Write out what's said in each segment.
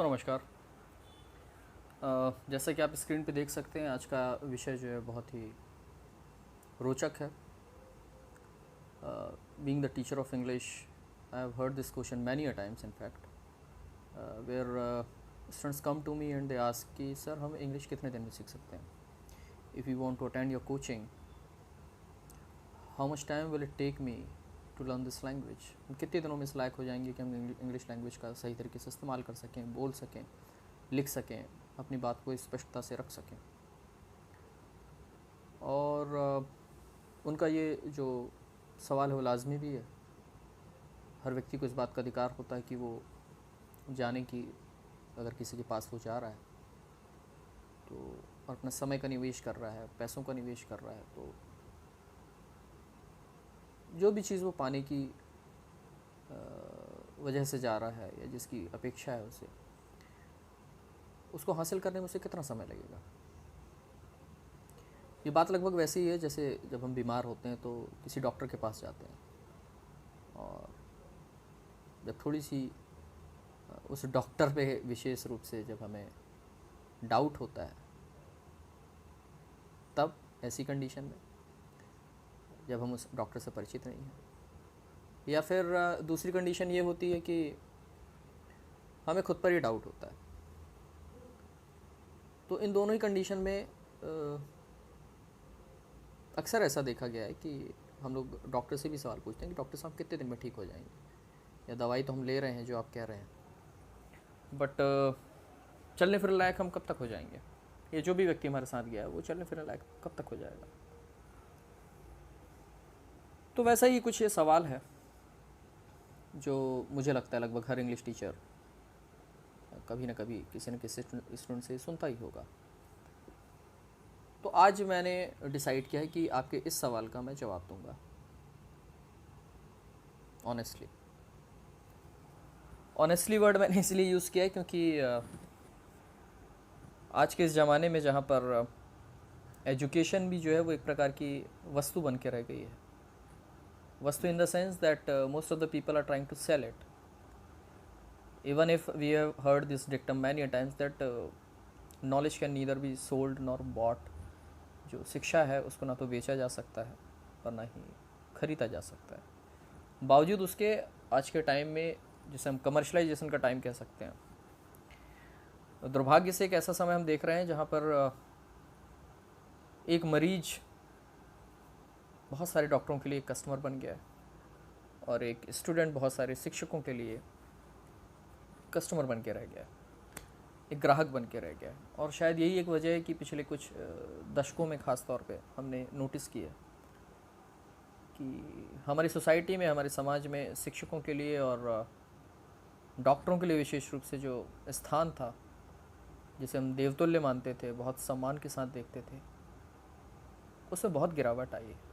दोस्तों नमस्कार। जैसा कि आप स्क्रीन पे देख सकते हैं, आज का विषय जो है बहुत ही रोचक है। Being the teacher of English, I have heard this question many a times in fact, where students come to me and they ask कि सर हम इंग्लिश कितने दिन में सीख सकते हैं। If you want to attend your coaching, how much time will it take me to learn this language. हम कितने दिनों में इस लायक हो जाएंगे कि हम इंग्लिश लैंग्वेज का सही तरीके से इस्तेमाल कर सकें, बोल सकें, लिख सकें, अपनी बात को स्पष्टता से रख सकें। और उनका ये जो सवाल है वो लाजमी भी है। हर व्यक्ति को इस बात का अधिकार होता है कि वो जाने कि अगर किसी के पास वो जा रहा है तो और अपना समय का निवेश कर रहा है, पैसों का निवेश कर रहा है, तो जो भी चीज़ वो पाने की वजह से जा रहा है या जिसकी अपेक्षा है उसे, उसको हासिल करने में उसे कितना समय लगेगा। ये बात लगभग वैसी ही है जैसे जब हम बीमार होते हैं तो किसी डॉक्टर के पास जाते हैं, और जब थोड़ी सी उस डॉक्टर पे विशेष रूप से जब हमें डाउट होता है, तब ऐसी कंडीशन में जब हम उस डॉक्टर से परिचित नहीं हैं, या फिर दूसरी कंडीशन ये होती है कि हमें खुद पर ही डाउट होता है। तो इन दोनों ही कंडीशन में अक्सर ऐसा देखा गया है कि हम लोग डॉक्टर से भी सवाल पूछते हैं कि डॉक्टर साहब कितने दिन में ठीक हो जाएंगे, या दवाई तो हम ले रहे हैं जो आप कह रहे हैं, बट चलने फिरने लायक हम कब तक हो जाएंगे। ये जो भी व्यक्ति हमारे साथ गया है वो चलने फिरने लायक कब तक हो जाएगा। तो वैसा ही कुछ ये सवाल है जो मुझे लगता है लगभग हर इंग्लिश टीचर कभी ना कभी किसी न किसी स्टूडेंट से सुनता ही होगा। तो आज मैंने डिसाइड किया है कि आपके इस सवाल का मैं जवाब दूंगा ऑनेस्टली। ऑनेस्टली वर्ड मैंने इसलिए यूज़ किया है क्योंकि आज के इस ज़माने में जहाँ पर एजुकेशन भी जो है वो एक प्रकार की वस्तु बन के रह गई है। वस्तु in the sense that most of the people are trying to sell it, even if we have heard this dictum many times that knowledge can neither be sold nor bought. जो शिक्षा है उसको ना तो बेचा जा सकता है और ना ही खरीदा जा सकता है। बावजूद उसके आज के टाइम में जिसे हम कमर्शलाइजेशन का टाइम कह सकते हैं, दुर्भाग्य से एक ऐसा समय हम देख रहे हैं जहाँ पर एक मरीज बहुत सारे डॉक्टरों के लिए एक कस्टमर बन गया है, और एक स्टूडेंट बहुत सारे शिक्षकों के लिए कस्टमर बन के रह गया है, एक ग्राहक बन के रह गया है। और शायद यही एक वजह है कि पिछले कुछ दशकों में ख़ास तौर पे हमने नोटिस किया कि हमारी सोसाइटी में, हमारे समाज में शिक्षकों के लिए और डॉक्टरों के लिए विशेष रूप से जो स्थान था, जिसे हम देवतुल्य मानते थे, बहुत सम्मान के साथ देखते थे, उसमें बहुत गिरावट आई है।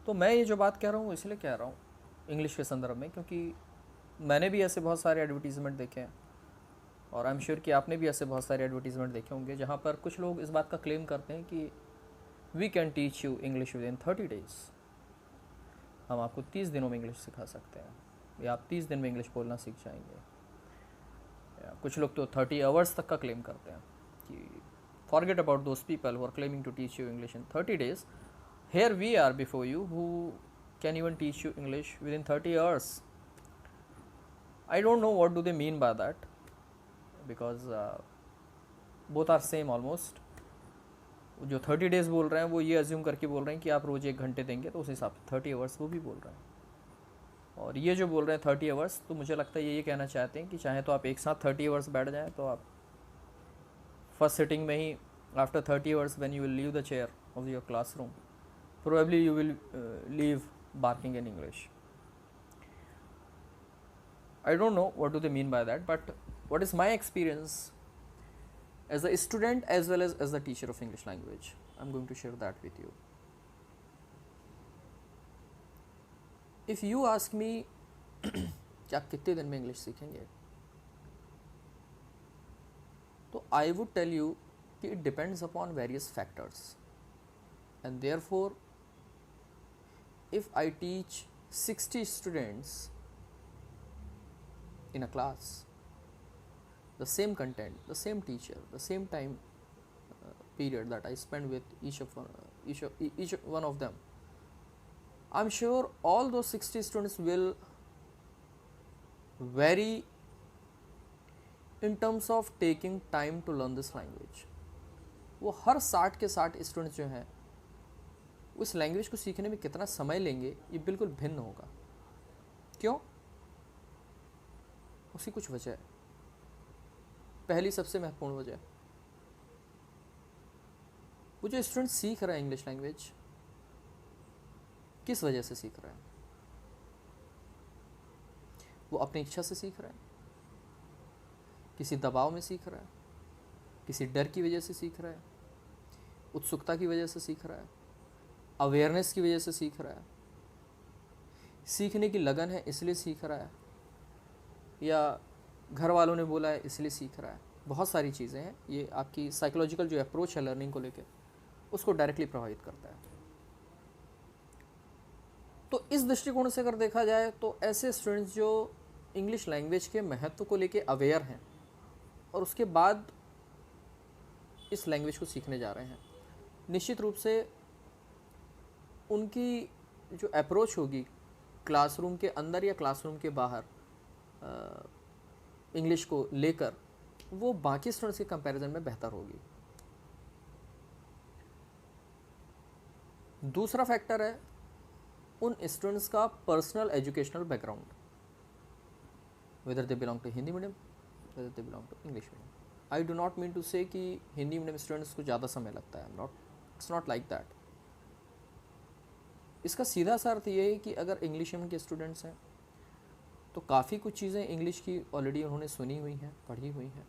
तो मैं ये जो बात कह रहा हूँ इसलिए कह रहा हूँ इंग्लिश के संदर्भ में, क्योंकि मैंने भी ऐसे बहुत सारे एडवर्टीज़मेंट देखे हैं, और आई एम श्योर कि आपने भी ऐसे बहुत सारे एडवर्टीज़मेंट देखे होंगे जहाँ पर कुछ लोग इस बात का क्लेम करते हैं कि we can teach you English within 30 days. हम आपको 30 दिनों में इंग्लिश सिखा सकते हैं, या आप 30 दिन में इंग्लिश बोलना सीख जाएंगे। या कुछ लोग तो 30 आवर्स तक का क्लेम करते हैं कि forget about those people who are claiming to teach you English in 30 days, here we are before you who can even teach you English within 30 hours. I don't know what do they mean by that, because both are same almost. जो 30 days बोल रहे हैं वो ये assume करके बोल रहे हैं कि आप रोज़ 1 घंटे देंगे, तो उस हिसाब से 30 आवर्स वो भी बोल रहे हैं। और ये जो बोल रहे हैं 30 आवर्स, तो मुझे लगता है ये कहना चाहते हैं कि चाहे तो आप एक साथ 30 आवर्स बैठ जाएँ, तो आप फर्स्ट सिटिंग में ही after 30 hours when you will leave the chair of your classroom, probably you will leave barking in English. I don't know what do they mean by that, but what is my experience as a student as well as the teacher of English language, I'm going to share that with you. If you ask me कि आप कितने दिन में English सीखेंगे, तो I would tell you कि it depends upon various factors, and therefore if I teach 60 students in a class, the same content, the same teacher, the same time period that I spend with each one of them, I'm sure all those 60 students will vary in terms of taking time to learn this language. वो हर 60 के 60 students जो हैं उस language को सीखने में कितना समय लेंगे ये बिल्कुल भिन्न होगा. क्यों? उसकी कुछ वजह है. पहली सबसे महत्वपूर्ण वजह, वो जो स्टूडेंट सीख रहा है इंग्लिश लैंग्वेज किस वजह से सीख रहा है? वो अपनी इच्छा से सीख रहा है, किसी दबाव में सीख रहा है, किसी डर की वजह से सीख रहा है, उत्सुकता की वजह से सीख रहा है, अवेयरनेस की वजह से सीख रहा है, सीखने की लगन है इसलिए सीख रहा है, या घर वालों ने बोला है इसलिए सीख रहा है. बहुत सारी चीज़ें हैं. ये आपकी साइकोलॉजिकल जो अप्रोच है लर्निंग को लेकर उसको डायरेक्टली प्रभावित करता है. तो इस दृष्टिकोण से अगर देखा जाए तो ऐसे स्टूडेंट्स जो इंग्लिश लैंग्वेज के महत्व को लेकर अवेयर हैं और उसके बाद इस लैंग्वेज को सीखने जा रहे हैं, निश्चित रूप से उनकी जो अप्रोच होगी क्लासरूम के अंदर या क्लासरूम के बाहर इंग्लिश को लेकर, वो बाकी स्टूडेंट्स के कंपैरिजन में बेहतर होगी. दूसरा फैक्टर है उन स्टूडेंट्स का personal educational background, whether they belong to Hindi medium, whether they belong to English medium. I do not mean to say कि हिंदी मीडियम स्टूडेंट्स को ज़्यादा समय लगता है. It's not like that. इसका सीधा सा अर्थ ये है कि अगर इंग्लिश मीडियम के स्टूडेंट्स हैं तो काफ़ी कुछ चीज़ें इंग्लिश की ऑलरेडी उन्होंने सुनी हुई हैं, पढ़ी हुई हैं.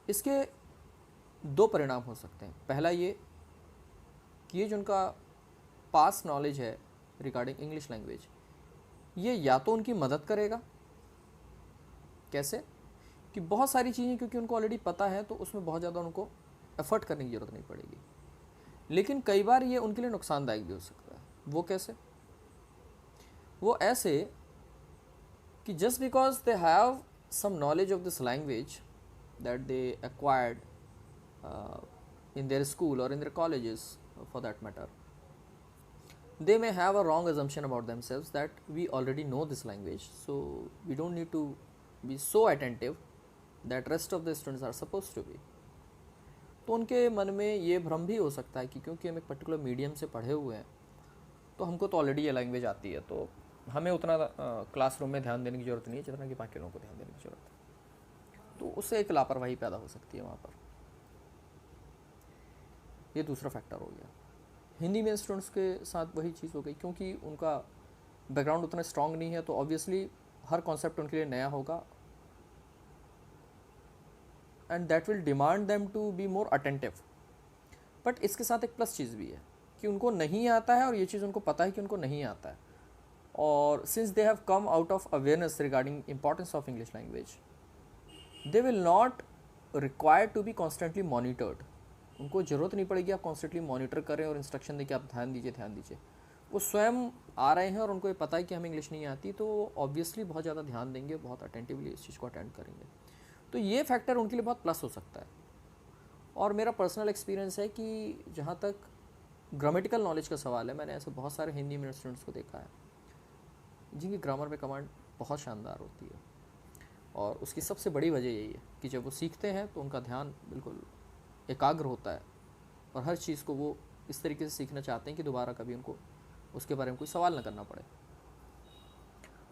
इसके दो परिणाम हो सकते हैं. पहला ये कि ये जो उनका पास्ट नॉलेज है रिगार्डिंग इंग्लिश लैंग्वेज, ये या तो उनकी मदद करेगा. कैसे? कि बहुत सारी चीज़ें क्योंकि उनको ऑलरेडी पता है तो उसमें बहुत ज़्यादा उनको एफर्ट करने की ज़रूरत नहीं पड़ेगी. लेकिन कई बार ये उनके लिए नुकसानदायक भी हो सकता है. वो कैसे? वो ऐसे कि just because they have some knowledge of this language that they acquired in their school or in their colleges for that matter, they may have a wrong assumption about themselves that we already know this language, so we don't need to be so attentive that rest of the students are supposed to be. तो उनके मन में ये भ्रम भी हो सकता है कि क्योंकि हम एक पर्टिकुलर मीडियम से पढ़े हुए हैं तो हमको तो ऑलरेडी ये लैंग्वेज आती है, तो हमें उतना क्लासरूम में ध्यान देने की ज़रूरत नहीं है जितना कि बाकी लोगों को ध्यान देने की ज़रूरत है. तो उससे एक लापरवाही पैदा हो सकती है वहाँ पर. ये दूसरा फैक्टर हो गया. हिंदी में स्टूडेंट्स के साथ वही चीज़ हो गई, क्योंकि उनका बैकग्राउंड उतना स्ट्रांग नहीं है तो ऑब्वियसली हर कॉन्सेप्ट उनके लिए नया होगा and that will demand them to be more attentive. But इसके साथ एक प्लस चीज़ भी है कि उनको नहीं आता है और ये चीज़ उनको पता है कि उनको नहीं आता है, और since they have come out of awareness regarding importance of English language, they will not require to be constantly monitored. उनको ज़रूरत नहीं पड़ेगी आप कॉन्स्टेंटली मॉनिटर करें और इंस्ट्रक्शन दें कि आप ध्यान दीजिए. वो स्वयं आ रहे हैं और उनको ये पता है कि हमें इंग्लिश नहीं आती, तो ऑब्वियसली बहुत ज़्यादा ध्यान देंगे, बहुत अटेंटिवली इस चीज़ को अटेंड करेंगे. तो ये फैक्टर उनके लिए बहुत प्लस हो सकता है. और मेरा पर्सनल एक्सपीरियंस है कि जहाँ तक ग्रामेटिकल नॉलेज का सवाल है, मैंने ऐसे बहुत सारे हिंदी मीडियम स्टूडेंट्स को देखा है जिनकी ग्रामर में कमांड बहुत शानदार होती है, और उसकी सबसे बड़ी वजह यही है कि जब वो सीखते हैं तो उनका ध्यान बिल्कुल एकाग्र होता है और हर चीज़ को वो इस तरीके से सीखना चाहते हैं कि दोबारा कभी उनको उसके बारे में कोई सवाल ना करना पड़े.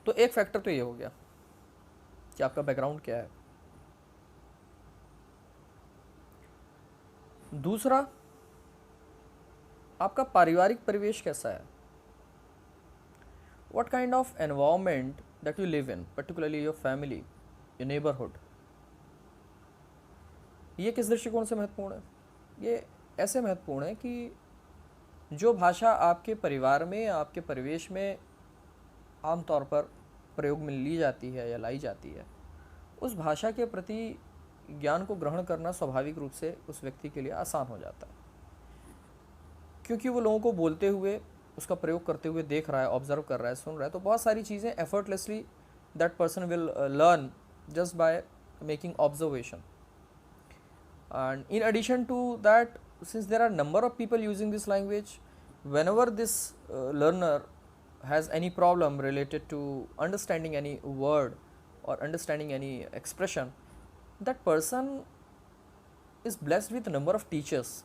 तो एक फैक्टर तो ये हो गया कि आपका बैकग्राउंड क्या है. दूसरा, आपका पारिवारिक परिवेश कैसा है. What kind of environment that you live in, particularly your family, your neighbourhood. ये किस दृष्टिकोण से महत्वपूर्ण है? ये ऐसे महत्वपूर्ण है कि जो भाषा आपके परिवार में, आपके परिवेश में आमतौर पर प्रयोग में ली जाती है या लाई जाती है, उस भाषा के प्रति ज्ञान को ग्रहण करना स्वाभाविक रूप से उस व्यक्ति के लिए आसान हो जाता है, क्योंकि वो लोगों को बोलते हुए, उसका प्रयोग करते हुए देख रहा है, ऑब्जर्व कर रहा है, सुन रहा है. तो बहुत सारी चीज़ें effortlessly that person will learn just by making observation. And in addition to that, since there are number of people using this language, whenever this learner has any problem related to understanding any word or understanding any expression, that person is blessed with a number of teachers,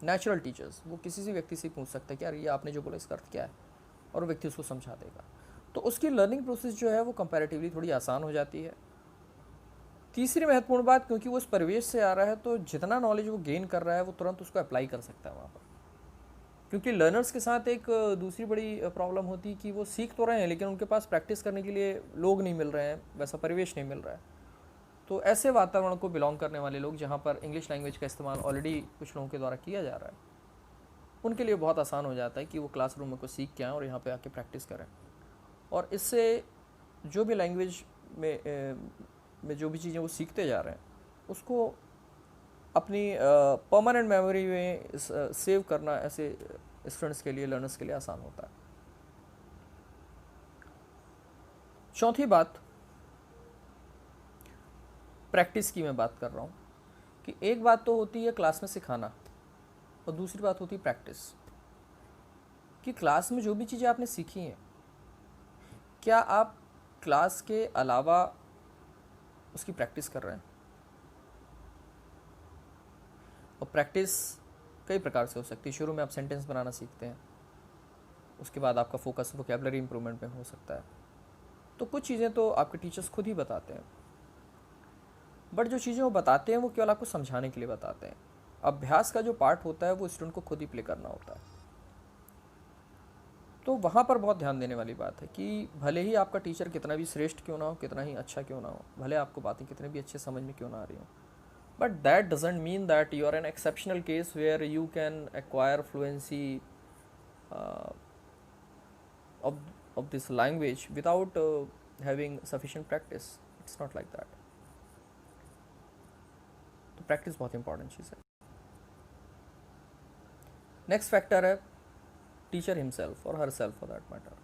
natural teachers. वो किसी से व्यक्ति से पूछ सकता है कि यार ये आपने जो बोला इसका अर्थ क्या है, और वो व्यक्ति उसको समझा देगा. तो उसकी लर्निंग प्रोसेस जो है वो कंपैरेटिवली थोड़ी आसान हो जाती है. तीसरी महत्वपूर्ण बात, क्योंकि वो उस परिवेश से आ रहा है तो जितना नॉलेज वो गेन कर रहा है वो तुरंत उसको अप्लाई कर सकता है वहाँ पर. क्योंकि लर्नर्स के साथ एक दूसरी बड़ी प्रॉब्लम होती है कि वो सीख तो रहे हैं लेकिन उनके पास प्रैक्टिस करने के लिए लोग नहीं मिल रहे हैं, वैसा परिवेश नहीं मिल रहा है. तो ऐसे वातावरण को बिलोंग करने वाले लोग जहाँ पर इंग्लिश लैंग्वेज का इस्तेमाल ऑलरेडी कुछ लोगों के द्वारा किया जा रहा है, उनके लिए बहुत आसान हो जाता है कि वो क्लासरूम में कुछ सीख के आएँ और यहाँ पे आके प्रैक्टिस करें. और इससे जो भी लैंग्वेज में जो भी चीज़ें वो सीखते जा रहे हैं उसको अपनी परमानेंट मेमोरी में सेव करना ऐसे स्टूडेंट्स के लिए, लर्नर्स के लिए आसान होता है. चौथी बात, प्रैक्टिस की मैं बात कर रहा हूँ कि एक बात तो होती है क्लास में सिखाना और दूसरी बात होती है प्रैक्टिस. कि क्लास में जो भी चीज़ें आपने सीखी हैं, क्या आप क्लास के अलावा उसकी प्रैक्टिस कर रहे हैं. और प्रैक्टिस कई प्रकार से हो सकती है. शुरू में आप सेंटेंस बनाना सीखते हैं, उसके बाद आपका फोकस वोकैबुलरी इंप्रूवमेंट में हो सकता है. तो कुछ चीज़ें तो आपके टीचर्स खुद ही बताते हैं, बट जो चीज़ें वो बताते हैं वो केवल आपको समझाने के लिए बताते हैं. अभ्यास का जो पार्ट होता है वो स्टूडेंट को खुद ही प्ले करना होता है. तो वहाँ पर बहुत ध्यान देने वाली बात है कि भले ही आपका टीचर कितना भी श्रेष्ठ क्यों ना हो, कितना ही अच्छा क्यों ना हो, भले आपको बातें कितने भी अच्छे समझ में क्यों ना आ रही हो, but that doesn't mean that you are an exceptional case where you can acquire fluency of this language without having sufficient practice. It's not like that. तो प्रैक्टिस बहुत इंपॉर्टेंट चीज़ है. नेक्स्ट फैक्टर है टीचर हिमसेल्फ और her self for that matter.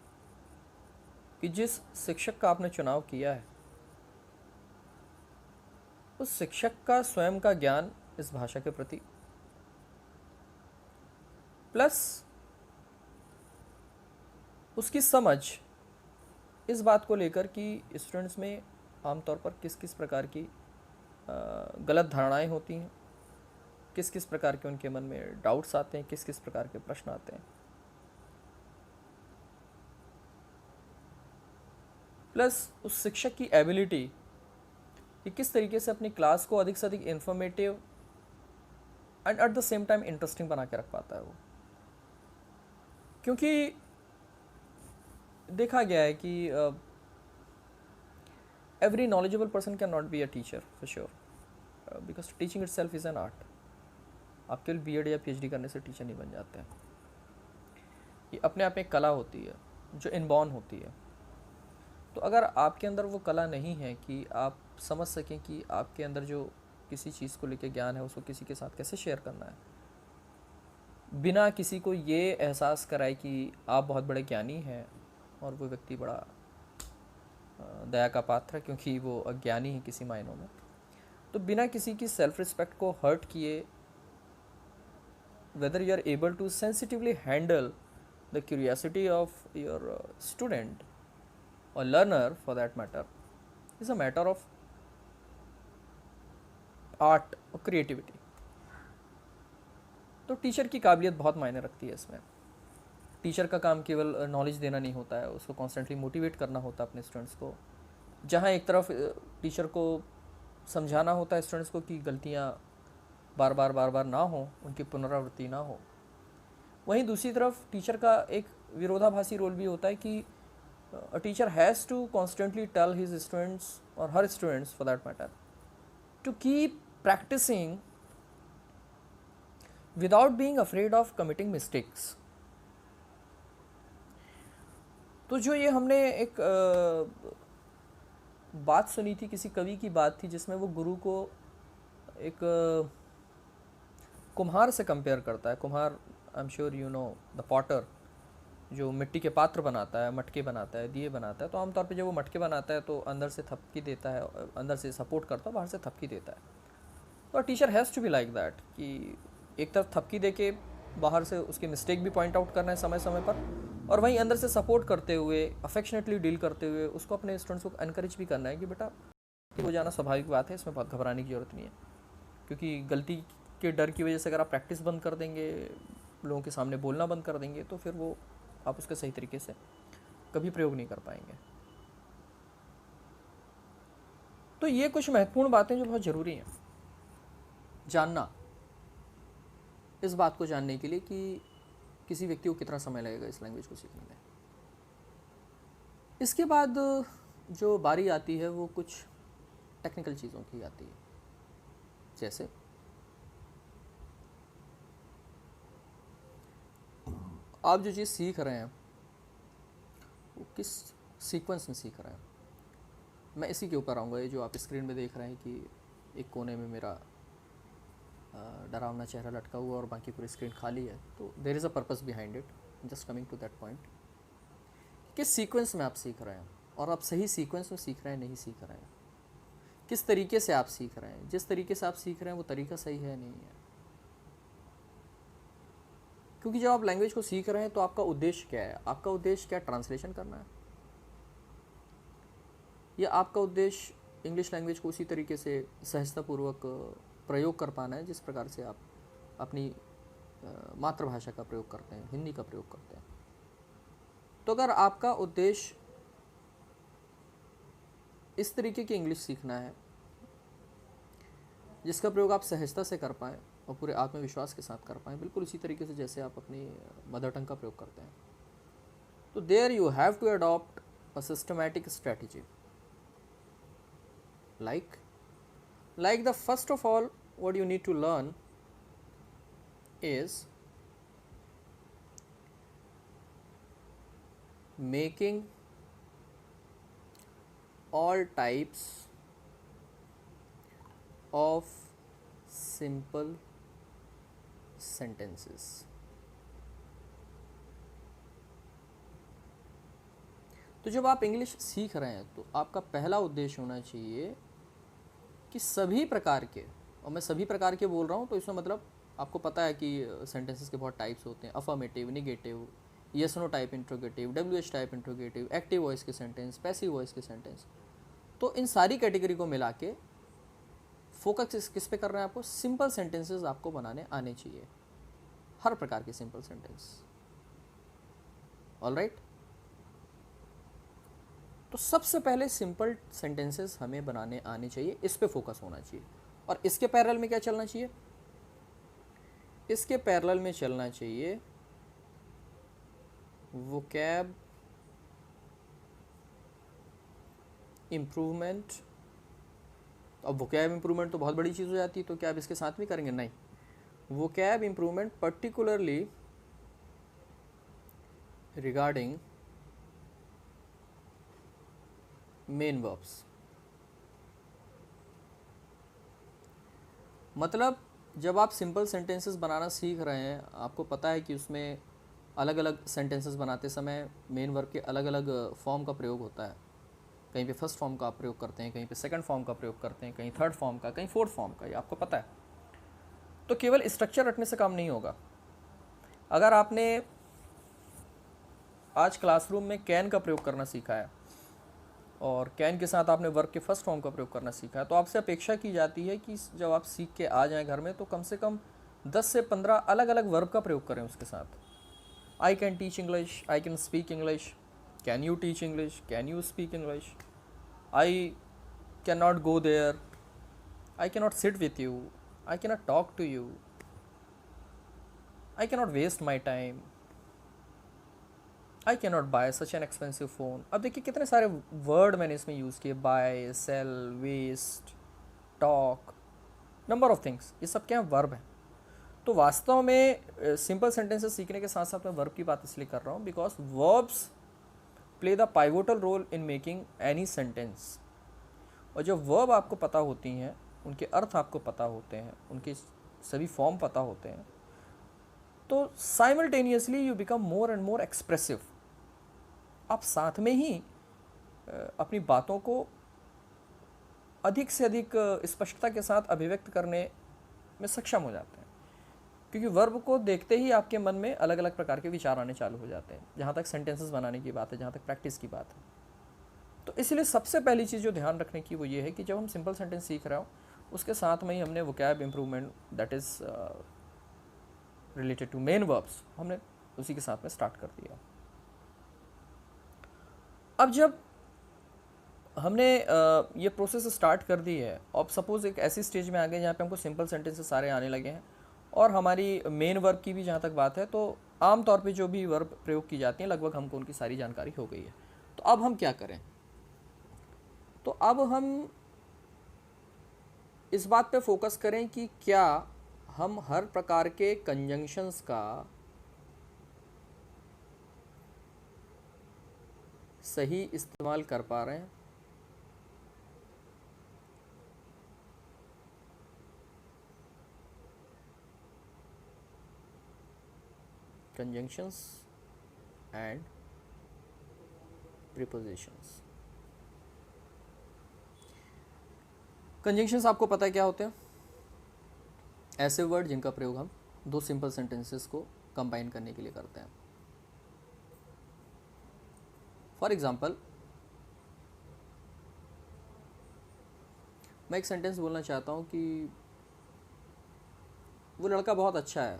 कि जिस शिक्षक का आपने चुनाव किया है उस शिक्षक का स्वयं का ज्ञान इस भाषा के प्रति, प्लस उसकी समझ इस बात को लेकर कि स्टूडेंट्स में आमतौर पर किस किस प्रकार की गलत धारणाएं होती हैं, किस किस प्रकार के उनके मन में डाउट्स आते हैं, किस किस प्रकार के प्रश्न आते हैं, प्लस उस शिक्षक की एबिलिटी कि किस तरीके से अपनी क्लास को अधिक से अधिक informative and at the same time interesting बना के रख पाता है वो. क्योंकि देखा गया है कि every knowledgeable person cannot be a teacher for sure, because teaching itself is an art. आप केवल बीएड या पीएचडी करने से टीचर नहीं बन जाते हैं. ये अपने आप में एक कला होती है जो इनबॉर्न होती है. तो अगर आपके अंदर वो कला नहीं है कि आप समझ सकें कि आपके अंदर जो किसी चीज़ को लेकर ज्ञान है उसको किसी के साथ कैसे शेयर करना है, बिना किसी को ये एहसास कराए कि आप बहुत बड़े ज्ञानी हैं और वो व्यक्ति बड़ा दया का पात्र है क्योंकि वो अज्ञानी है किसी मायनों में, तो बिना किसी की सेल्फ रिस्पेक्ट को हर्ट किए, whether you are able to sensitively handle the curiosity of your student or learner for that matter is a matter of art or creativity. तो टीचर की काबिलियत बहुत मायने रखती है इसमें. टीचर का काम केवल नॉलेज देना नहीं होता है, उसको कॉन्स्टेंटली मोटिवेट करना होता है अपने स्टूडेंट्स को. जहाँ एक तरफ टीचर को समझाना होता है स्टूडेंट्स को कि गलतियाँ बार बार ना हो, उनकी पुनरावृत्ति ना हो, वहीं दूसरी तरफ टीचर का एक विरोधाभासी रोल भी होता है कि a teacher has to constantly tell his students और हर students for that matter to keep practicing without being afraid of committing mistakes. तो जो ये हमने एक बात सुनी थी, किसी कवि की बात थी जिसमें वो गुरु को एक कुम्हार से कंपेयर करता है. कुम्हार, I am sure you know the Potter, जो मिट्टी के पात्र बनाता है, मटके बनाता है, दिए बनाता है, तो आमतौर पे जब वो मटके बनाता है तो अंदर से थपकी देता है, अंदर से सपोर्ट करता है, बाहर से थपकी देता है। तो teacher has to be like that कि एक तरफ थपकी दे के बाहर से उसके मिस्टेक भी पॉइंट आउट करना है समय समय पर, और वहीं अंदर से सपोर्ट करते हुए, अफेक्शनेटली डील करते हुए उसको अपने स्टूडेंट्स को एनकरेज भी करना है कि बेटा हो जाना स्वाभाविक बात है, इसमें बहुत घबराने की ज़रूरत नहीं है। क्योंकि गलती के डर की वजह से अगर आप प्रैक्टिस बंद कर देंगे, लोगों के सामने बोलना बंद कर देंगे, तो फिर वो आप उसका सही तरीके से कभी प्रयोग नहीं कर पाएंगे। तो ये कुछ महत्वपूर्ण बातें जो बहुत ज़रूरी हैं जानना, इस बात को जानने के लिए कि किसी व्यक्ति को कितना समय लगेगा इस लैंग्वेज को सीखने में। इसके बाद जो बारी आती है वो कुछ टेक्निकल चीज़ों की आती है, जैसे आप जो चीज़ सीख रहे हैं वो किस सीक्वेंस में सीख रहे हैं। मैं इसी के ऊपर आऊँगा। ये जो आप स्क्रीन में देख रहे हैं कि एक कोने में मेरा डरावना चेहरा लटका हुआ और बाकी पूरी स्क्रीन खाली है, तो there is a purpose behind it. Just coming to that point, किस सीक्वेंस में आप सीख रहे हैं और आप सही सीक्वेंस में सीख रहे हैं नहीं सीख रहे हैं, किस तरीके से आप सीख रहे हैं, जिस तरीके से आप सीख रहे हैं वो तरीका सही है नहीं है। क्योंकि जब आप लैंग्वेज को सीख रहे हैं तो आपका उद्देश्य क्या है? आपका उद्देश्य क्या ट्रांसलेशन करना है, या आपका उद्देश्य इंग्लिश लैंग्वेज को उसी तरीके से सहजतापूर्वक प्रयोग कर पाना है जिस प्रकार से आप अपनी मातृभाषा का प्रयोग करते हैं, हिंदी का प्रयोग करते हैं। तो अगर आपका उद्देश्य इस तरीके की इंग्लिश सीखना है जिसका प्रयोग आप सहजता से कर पाएँ और पूरे आत्मविश्वास के साथ कर पाएँ, बिल्कुल उसी तरीके से जैसे आप अपनी मदर टंग का प्रयोग करते हैं, तो there you have to adopt a systematic strategy. like the first of all, what you need to learn is making all types of simple sentences. तो जब आप इंग्लिश सीख रहे हैं तो आपका पहला उद्देश्य होना चाहिए कि सभी प्रकार के, और मैं सभी प्रकार के बोल रहा हूँ तो इसमें मतलब आपको पता है कि सेंटेंसेस के बहुत टाइप्स होते हैं, affirmative, negative, yes no type interrogative, WH type interrogative, active voice के सेंटेंस, पैसिव वॉइस के सेंटेंस। तो इन सारी कैटेगरी को मिला के फोकस किस पे कर रहे हैं आपको? सिंपल सेंटेंसेस आपको बनाने आने चाहिए, हर प्रकार के सिंपल सेंटेंस। ऑलराइट, तो सबसे पहले सिंपल सेंटेंसेस हमें बनाने आने चाहिए, इस पे फोकस होना चाहिए। और इसके पैरेलल में क्या चलना चाहिए? इसके पैरेलल में चलना चाहिए वोकैब इम्प्रूवमेंट। अब वोकैब इम्प्रूवमेंट तो बहुत बड़ी चीज़ हो जाती है, तो क्या आप इसके साथ भी करेंगे? नहीं, vocab improvement particularly regarding main verbs. मतलब जब आप सिंपल सेंटेंसेस बनाना सीख रहे हैं, आपको पता है कि उसमें अलग अलग सेंटेंसेस बनाते समय मेन वर्ब के अलग अलग फॉर्म का प्रयोग होता है। कहीं पे फर्स्ट फॉर्म का आप प्रयोग करते हैं, कहीं पे सेकंड फॉर्म का प्रयोग करते हैं, कहीं थर्ड फॉर्म का, कहीं फोर्थ फॉर्म का, ये आपको पता है। तो केवल स्ट्रक्चर रटने से काम नहीं होगा। अगर आपने आज क्लासरूम में कैन का प्रयोग करना सीखा है और कैन के साथ आपने वर्ब के फर्स्ट फॉर्म का प्रयोग करना सीखा है, तो आपसे अपेक्षा की जाती है कि जब आप सीख के आ जाएं घर में तो कम से कम 10 से 15 अलग अलग वर्ब का प्रयोग करें उसके साथ। I can teach English, I can speak English, can you teach English, can you speak English, I can not go there, I can not sit with you, I can not talk to you, I can not waste my time, I can not buy such an expensive phone. अब देखिए कितने सारे word मैंने इसमें use किए, buy, sell, waste, talk, number of things, ये सब क्या है? वर्ब है। तो वास्तव में सिंपल सेंटेंसेस सीखने के साथ साथ मैं वर्ब की बात इसलिए कर रहा हूँ because verbs play the pivotal role in making any sentence. और जब वर्ब आपको पता होती हैं, उनके अर्थ आपको पता होते हैं, उनके सभी फॉर्म पता होते हैं, तो simultaneously you become more and more expressive. आप साथ में ही अपनी बातों को अधिक से अधिक स्पष्टता के साथ अभिव्यक्त करने में सक्षम हो जाते हैं, क्योंकि वर्ब को देखते ही आपके मन में अलग अलग प्रकार के विचार आने चालू हो जाते हैं, जहाँ तक सेंटेंसेस बनाने की बात है, जहाँ तक प्रैक्टिस की बात है। तो इसलिए सबसे पहली चीज़ जो ध्यान रखने की वो ये है कि जब हम सिंपल सेंटेंस सीख रहे हो उसके साथ में ही हमने vocab improvement that is related to main verbs हमने उसी के साथ में स्टार्ट कर दिया। अब जब हमने ये प्रोसेस स्टार्ट कर दी है, अब सपोज़ एक ऐसी स्टेज में आ गए जहाँ पे हमको सिंपल सेंटेंसेस सारे आने लगे हैं और हमारी मेन वर्ब की भी जहाँ तक बात है तो आम तौर पे जो भी वर्ब प्रयोग की जाती हैं लगभग हमको उनकी सारी जानकारी हो गई है। तो अब हम क्या करें? तो अब हम इस बात पे फोकस करें कि क्या हम हर प्रकार के कंजंक्शंस का सही इस्तेमाल कर पा रहे हैं। Conjunctions and prepositions. कंजंक्शंस आपको पता है क्या होते हैं? ऐसे वर्ड जिनका प्रयोग हम दो सिंपल सेंटेंसेस को कंबाइन करने के लिए करते हैं। फॉर एग्जाम्पल, मैं एक सेंटेंस बोलना चाहता हूँ कि वो लड़का बहुत अच्छा है,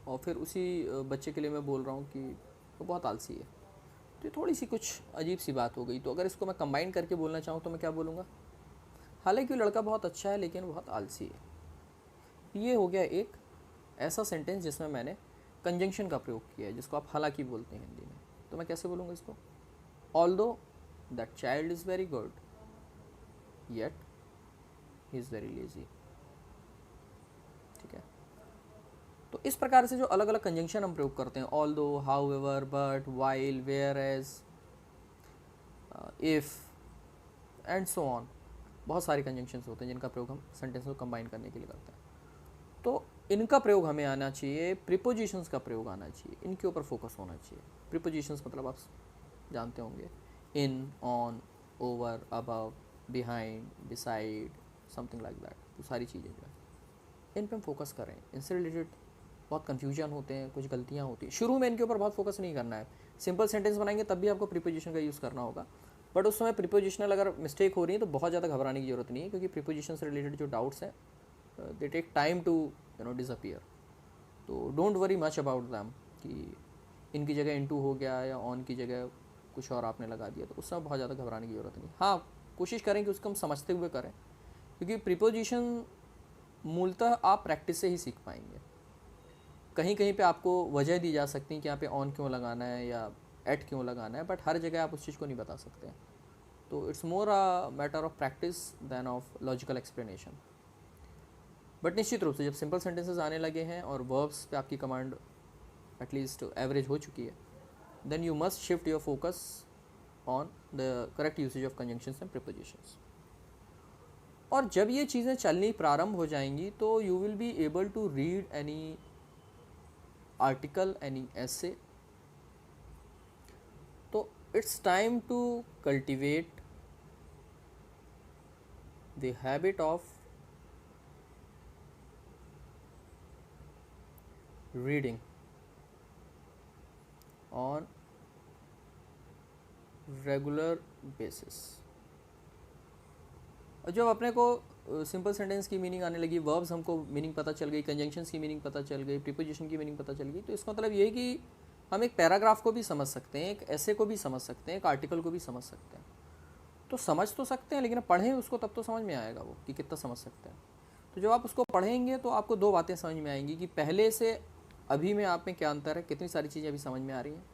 और फिर उसी बच्चे के लिए मैं बोल रहा हूँ कि वो बहुत आलसी है। तो थोड़ी सी कुछ अजीब सी बात हो गई। तो अगर इसको मैं कंबाइन करके बोलना चाहूँ तो मैं क्या बोलूँगा? हालांकि लड़का बहुत अच्छा है लेकिन बहुत आलसी है। ये हो गया एक ऐसा सेंटेंस जिसमें मैंने कंजंक्शन का प्रयोग किया है, जिसको आप हालांकि बोलते हैं हिंदी में। तो मैं कैसे बोलूँगा इसको? Although that child is very good yet he is very lazy. ठीक है। तो इस प्रकार से जो अलग अलग कंजंक्शन हम प्रयोग करते हैं, although, however, but, while, whereas, if and so on, बहुत सारे कंजंक्शंस होते हैं जिनका प्रयोग हम सेंटेंस को कंबाइन करने के लिए करते हैं। तो इनका प्रयोग हमें आना चाहिए, प्रीपोजिशंस का प्रयोग आना चाहिए, इनके ऊपर फोकस होना चाहिए। प्रीपोजिशंस मतलब आप जानते होंगे, in, on, over, above, behind, beside, something like that. तो सारी चीज़ें जो है इन पर हम फोकस करें। इनसे रिलेटेड बहुत कन्फ्यूजन होते हैं, कुछ गलतियाँ होती हैं। शुरू में इनके ऊपर बहुत फोकस नहीं करना है। सिंपल सेंटेंस बनाएंगे तब भी आपको प्रीपोजिशन का यूज़ करना होगा, बट उस समय प्रीपोजिशनल अगर मिस्टेक हो रही है तो बहुत ज़्यादा घबराने की जरूरत नहीं है, क्योंकि प्रीपोजिशन से रिलेटेड जो डाउट्स हैं they take time to disappear. तो don't worry much about them कि इनकी जगह इनटू हो गया या ऑन की जगह कुछ और आपने लगा दिया, तो उस समय बहुत ज़्यादा घबराने की ज़रूरत नहीं। हाँ, कोशिश करें कि उसको हम समझते हुए करें, क्योंकि प्रीपोजिशन मूलतः आप प्रैक्टिस से ही सीख पाएंगे। कहीं कहीं पे आपको वजह दी जा सकती है कि यहाँ पे ऑन क्यों लगाना है या एट क्यों लगाना है, बट हर जगह आप उस चीज़ को नहीं बता सकते हैं। तो it's more a matter of practice then of logical explanation. But निश्चित रूप से जब सिंपल सेंटेंसेस आने लगे हैं और वर्ब्स पे आपकी कमांड एटलीस्ट एवरेज हो चुकी है, then you must shift your focus on the correct usage of conjunctions and prepositions. और जब ये चीज़ें चलनी प्रारंभ हो जाएंगी तो you will be able to read any article, any essay. तो it's time to cultivate the habit of reading on regular basis. और जब अपने को सिंपल सेंटेंस की मीनिंग आने लगी, वर्ब्स हमको मीनिंग पता चल गई, कंजंक्शंस की मीनिंग पता चल गई, प्रीपोजिशन की मीनिंग पता चल गई, तो इसका मतलब ये है कि हम एक पैराग्राफ को भी समझ सकते हैं, एक ऐसे को भी समझ सकते हैं, एक आर्टिकल को भी समझ सकते हैं। तो समझ तो सकते हैं, लेकिन पढ़ें उसको तब तो समझ में आएगा वो कि कितना समझ सकते हैं। तो जब आप उसको पढ़ेंगे तो आपको दो बातें समझ में आएंगी कि पहले से अभी में आप में क्या अंतर है, कितनी सारी चीज़ें अभी समझ में आ रही हैं।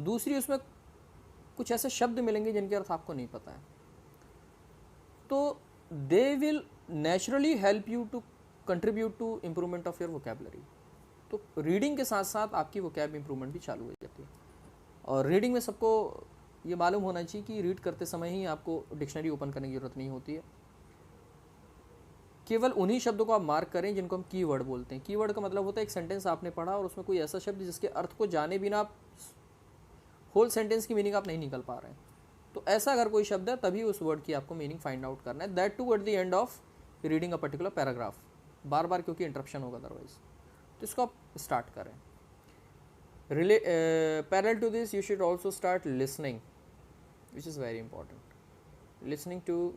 दूसरी, उसमें कुछ ऐसे शब्द मिलेंगे जिनके अर्थ आपको नहीं पता है, तो they will naturally help you to contribute to improvement of your vocabulary. तो रीडिंग के साथ साथ आपकी वोकैब इम्प्रूवमेंट भी चालू हो जाती है। और रीडिंग में सबको ये मालूम होना चाहिए कि रीड करते समय ही आपको डिक्शनरी ओपन करने की ज़रूरत नहीं होती है। केवल उन्हीं शब्दों को आप मार्क करें जिनको हम कीवर्ड बोलते हैं। कीवर्ड का मतलब होता है एक सेंटेंस आपने पढ़ा और उसमें कोई ऐसा शब्द जिसके अर्थ को जाने बिना आप होल सेंटेंस की मीनिंग आप नहीं निकल पा रहे हैं। तो ऐसा अगर कोई शब्द है तभी उस वर्ड की आपको मीनिंग फाइंड आउट करना है, that too at the end of reading a particular paragraph, बार बार, क्योंकि इंटरप्शन होगा अदरवाइज। तो इसको आप स्टार्ट करें। Parallel to this you should also start listening, which is very important. Listening to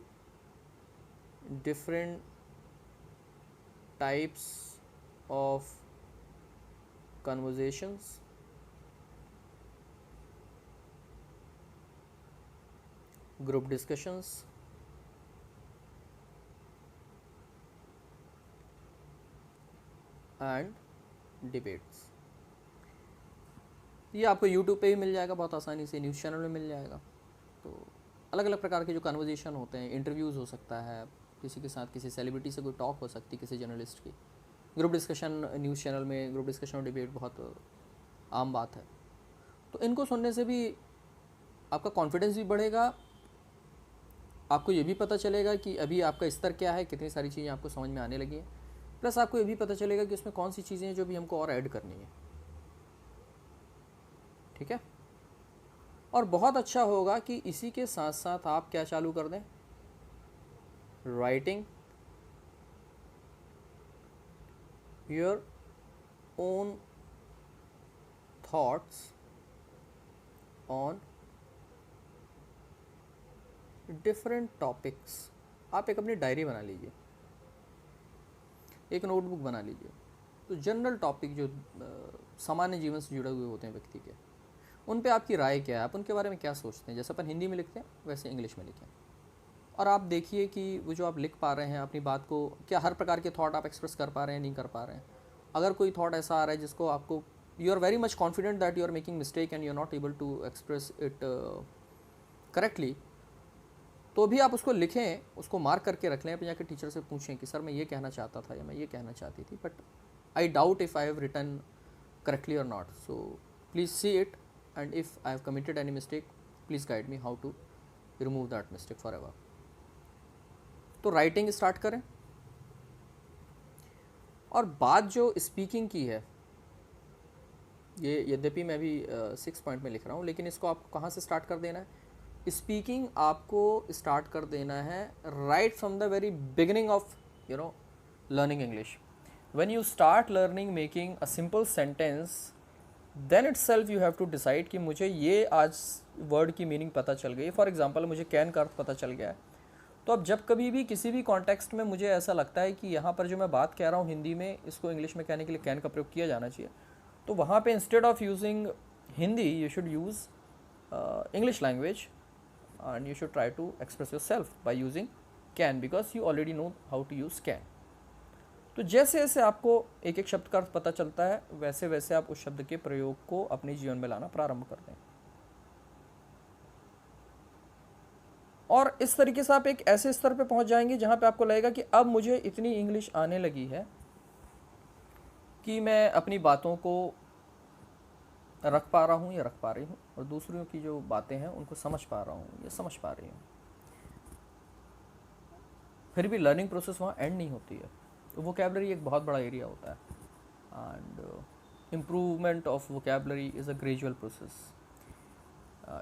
different types of conversations, group discussions, and debates। ये आपको YouTube पे भी मिल जाएगा बहुत आसानी से, न्यूज़ चैनल में मिल जाएगा। तो अलग अलग प्रकार के जो कन्वर्जेशन होते हैं, इंटरव्यूज़ हो सकता है किसी के साथ, किसी सेलिब्रिटी से कोई टॉक हो सकती है, किसी जर्नलिस्ट की, ग्रुप डिस्कशन न्यूज़ चैनल में, ग्रुप डिस्कशन और डिबेट बहुत आम बात है। तो इनको सुनने से भी आपका कॉन्फिडेंस भी बढ़ेगा, आपको ये भी पता चलेगा कि अभी आपका स्तर क्या है, कितनी सारी चीज़ें आपको समझ में आने लगी हैं, प्लस आपको ये भी पता चलेगा कि उसमें कौन सी चीज़ें हैं जो भी हमको और ऐड करनी है। ठीक है। और बहुत अच्छा होगा कि इसी के साथ साथ आप क्या चालू कर दें, writing your own thoughts on different topics. आप एक अपनी डायरी बना लीजिए, एक नोटबुक बना लीजिए। तो जनरल टॉपिक जो सामान्य जीवन से जुड़े हुए होते हैं व्यक्ति के, उन पे आपकी राय क्या है, आप उनके बारे में क्या सोचते हैं। जैसे अपन हिंदी में लिखते हैं वैसे इंग्लिश में लिखें, और आप देखिए कि वो जो आप लिख पा रहे हैं अपनी बात को, क्या हर प्रकार के थॉट आप एक्सप्रेस कर पा रहे हैं, नहीं कर पा रहे हैं। अगर कोई थॉट ऐसा आ रहा है जिसको आपको, you are very much confident that you are making mistake and you are not able to express it correctly, तो भी आप उसको लिखें, उसको मार्क करके रख लें, अपने जाकर टीचर से पूछें कि सर मैं ये कहना चाहता था या मैं ये कहना चाहती थी, but I doubt if I have written correctly और not, so please see it, and if I have committed any mistake, please guide me how to remove that mistake forever। तो राइटिंग स्टार्ट करें। और बात जो speaking की है, ये यद्यपि मैं भी 6 पॉइंट में लिख रहा हूँ, लेकिन इसको आपको कहाँ से स्टार्ट कर देना है। स्पीकिंग आपको स्टार्ट कर देना है right from the very beginning of learning English. When you start learning making a simple sentence, then itself you have to decide कि मुझे ये आज वर्ड की मीनिंग पता चल गई। फॉर एग्जाम्पल मुझे कैन का अर्थ पता चल गया है, तो अब जब कभी भी किसी भी कॉन्टेक्स्ट में मुझे ऐसा लगता है कि यहाँ पर जो मैं बात कह रहा हूँ हिंदी में, इसको इंग्लिश में कहने के लिए कैन का प्रयोग किया जाना चाहिए, तो वहाँ पे instead of using Hindi you should use English language and you should try to express yourself by using can, because you already know how to use can. तो जैसे जैसे आपको एक एक शब्द का अर्थ पता चलता है, वैसे वैसे आप उस शब्द के प्रयोग को अपने जीवन में लाना प्रारंभ कर दें। और इस तरीके से आप एक ऐसे स्तर पे पहुंच जाएंगे जहां पे आपको लगेगा कि अब मुझे इतनी इंग्लिश आने लगी है कि मैं अपनी बातों को रख पा रहा हूं या रख पा रही हूं, और दूसरों की जो बातें हैं उनको समझ पा रहा हूं या समझ पा रही हूं। फिर भी लर्निंग प्रोसेस वहाँ एंड नहीं होती है। तो वोकैबलरी एक बहुत बड़ा एरिया होता है, and improvement of vocabulary is a gradual process.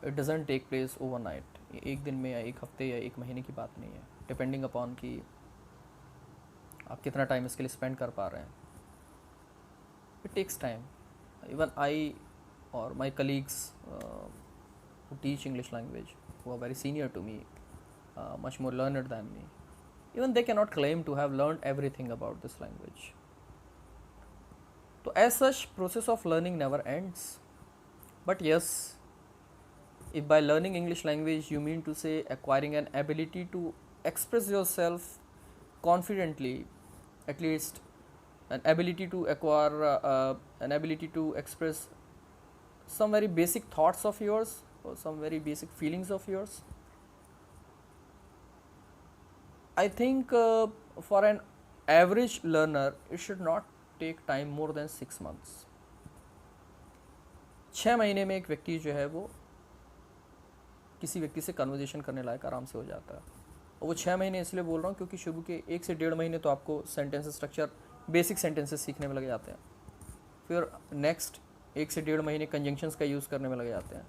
It doesn't take place overnight. एक दिन में या एक हफ्ते या एक महीने की बात नहीं है, डिपेंडिंग अपॉन कि आप कितना टाइम इसके लिए स्पेंड कर पा रहे हैं। It takes time. Even I और my colleagues who teach English language, who are very senior to me, much more learned than me, even they cannot claim to have learned everything about this language. So as such, process of learning never ends. But yes, if by learning English language you mean to say acquiring an ability to express yourself confidently, at least an ability to acquire an ability to express some very basic thoughts of yours or some very basic feelings of yours, I think for an average learner it should not take time more than 6 months। 6 महीने में एक व्यक्ति जो है वो किसी व्यक्ति से कन्वर्जेशन करने लायक आराम से हो जाता है। और वो 6 महीने इसलिए बोल रहा हूँ क्योंकि शुरू के 1 से 1.5 महीने तो आपको सेंटेंस स्ट्रक्चर, बेसिक सेंटेंसेस सीखने में लग जाते हैं। फिर नेक्स्ट 1 से 1.5 महीने कंजंक्शंस का यूज़ करने में लग जाते हैं।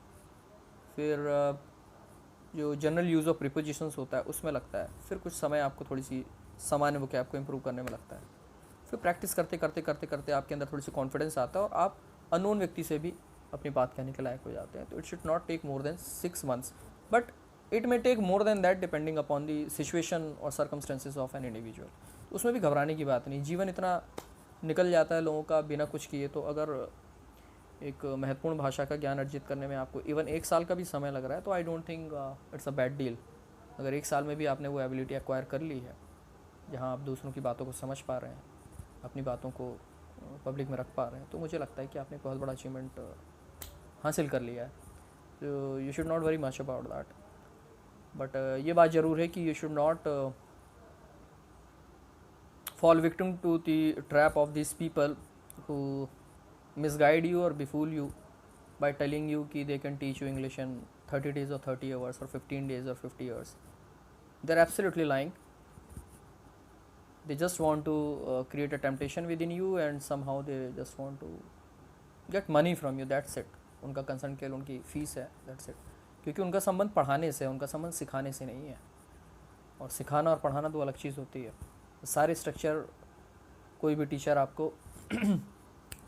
फिर जो जनरल यूज़ ऑफ प्रीपोजिशंस होता है उसमें लगता है। फिर कुछ समय आपको थोड़ी सी सामान्य वोकैब को इम्प्रूव करने में लगता है। फिर प्रैक्टिस करते करते करते करते आपके अंदर थोड़ी सी कॉन्फिडेंस आता है और आप अननोन व्यक्ति से भी अपनी बात कहने के लायक हो जाते हैं। तो it should not take more than 6 months, but it may take more than that depending upon the situation और सर्कमस्टेंसेज ऑफ एन इंडिविजुअल। तो उसमें भी घबराने की बात नहीं। जीवन इतना निकल जाता है लोगों का बिना कुछ किए। तो अगर एक महत्वपूर्ण भाषा का ज्ञान अर्जित करने में आपको इवन 1 साल का भी समय लग रहा है तो I don't think it's a bad deal. अगर 1 साल में भी आपने वो एबिलिटी एक्वायर कर ली है जहाँ आप दूसरों की बातों को समझ पा रहे हैं, अपनी बातों को पब्लिक में रख पा रहे हैं, तो मुझे लगता है कि आपने बहुत बड़ा अचीवमेंट हासिल कर लिया है। तो you should not worry much about that. But ये बात ज़रूर है कि you should not fall victim to the trap of these people who misguide you or befool you by telling you कि they can teach you English in 30 days or 30 hours or 15 days or 50 years. They're absolutely lying. They just want to create a temptation within you and somehow they just want to get money from you. That's it. उनका concern केवल उनकी fees है, that's it. क्योंकि उनका संबंध पढ़ाने से है, उनका संबंध सिखाने से नहीं है। और सिखाना और पढ़ाना दो अलग चीज़ होती है। सारे स्ट्रक्चर कोई भी टीचर आपको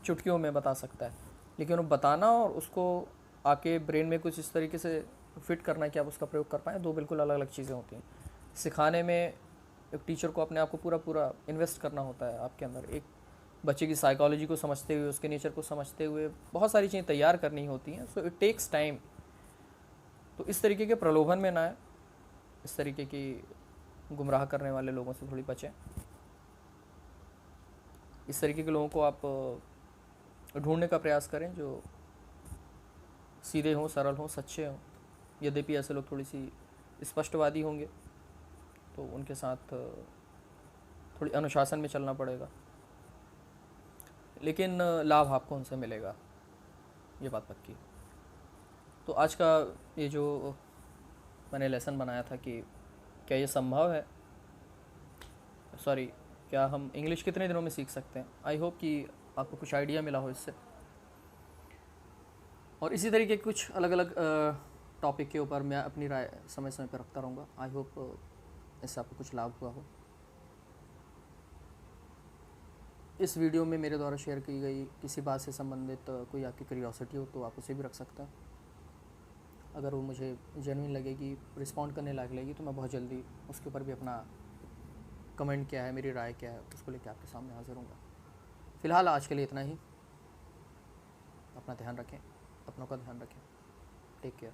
चुटकियों में बता सकता है, लेकिन वो बताना और उसको आके ब्रेन में कुछ इस तरीके से फिट करना है कि आप उसका प्रयोग कर पाएँ, दो बिल्कुल अलग अलग चीज़ें होती हैं। सिखाने में एक टीचर को अपने आप को पूरा पूरा इन्वेस्ट करना होता है आपके अंदर, एक बच्चे की साइकोलॉजी को समझते हुए, उसके नेचर को समझते हुए बहुत सारी चीज़ें तैयार करनी होती हैं। So it takes time. तो इस तरीके के प्रलोभन में ना आए, इस तरीके की गुमराह करने वाले लोगों से थोड़ी बचें। इस तरीके के लोगों को आप ढूंढने का प्रयास करें जो सीधे हों, सरल हों, सच्चे हों। यद्यपि ऐसे लोग थोड़ी सी स्पष्टवादी होंगे तो उनके साथ थोड़ी अनुशासन में चलना पड़ेगा, लेकिन लाभ आपको उनसे मिलेगा, ये बात पक्की। तो आज का ये जो मैंने लेसन बनाया था कि क्या ये संभव है, क्या हम इंग्लिश कितने दिनों में सीख सकते हैं, आई होप कि आपको कुछ आइडिया मिला हो इससे। और इसी तरीके के कुछ अलग अलग टॉपिक के ऊपर मैं अपनी राय समय समय पर रखता रहूँगा। आई होप इससे आपको कुछ लाभ हुआ हो। इस वीडियो में मेरे द्वारा शेयर की गई किसी बात से संबंधित कोई आपकी क्यूरियोसिटी हो तो आप उसे भी रख सकते हैं। अगर वो मुझे जेन्युइन लगेगी, रिस्पॉन्ड करने लायक लगेगी, तो मैं बहुत जल्दी उसके ऊपर भी अपना कमेंट क्या है, मेरी राय क्या है, उसको लेकर आपके सामने हाजिर हूँगा। फ़िलहाल आज के लिए इतना ही। अपना ध्यान रखें, अपनों का ध्यान रखें। Take care.